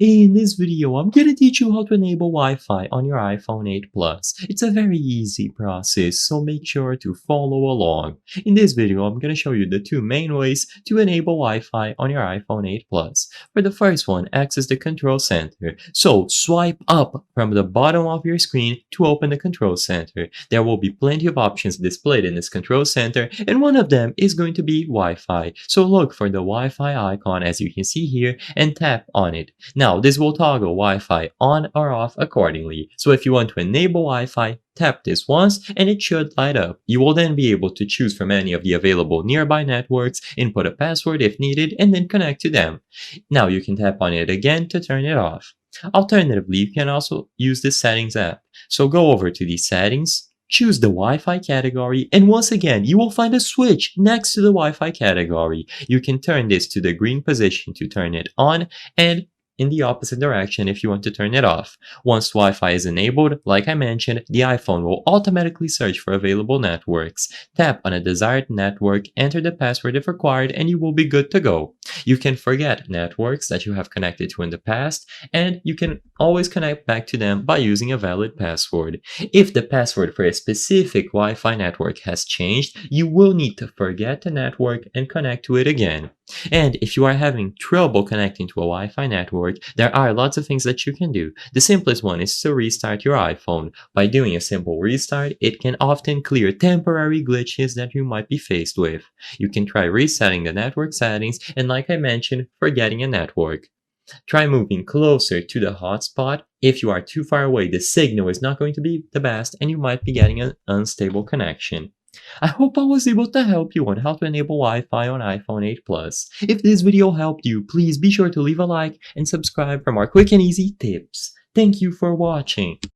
In this video, I'm gonna teach you how to enable Wi-Fi on your iPhone 8 Plus. It's a very easy process, so make sure to follow along. In this video, I'm gonna show you the two main ways to enable Wi-Fi on your iPhone 8 Plus. For the first one, access the control center. So swipe up from the bottom of your screen to open the control center. There will be plenty of options displayed in this control center, and one of them is going to be Wi-Fi. So look for the Wi-Fi icon as you can see here and tap on it. Now, this will toggle Wi-Fi on or off accordingly. So if you want to enable Wi-Fi, tap this once and it should light up. You will then be able to choose from any of the available nearby networks, input a password if needed, and then connect to them. Now you can tap on it again to turn it off. Alternatively, you can also use the settings app. So go over to the settings, choose the Wi-Fi category, and once again, you will find a switch next to the Wi-Fi category. You can turn this to the green position to turn it on, and in the opposite direction if you want to turn it off. Once Wi-Fi is enabled, like I mentioned, the iPhone will automatically search for available networks. Tap on a desired network, enter the password if required, and you will be good to go. You can forget networks that you have connected to in the past, and you can always connect back to them by using a valid password. If the password for a specific Wi-Fi network has changed, you will need to forget the network and connect to it again. And if you are having trouble connecting to a Wi-Fi network, there are lots of things that you can do. The simplest one is to restart your iPhone. By doing a simple restart, it can often clear temporary glitches that you might be faced with. You can try resetting the network settings and, like I mentioned, forgetting a network. Try moving closer to the hotspot. If you are too far away, the signal is not going to be the best and you might be getting an unstable connection. I hope I was able to help you on how to enable Wi-Fi on iPhone 8 Plus. If this video helped you, please be sure to leave a like and subscribe for more quick and easy tips. Thank you for watching.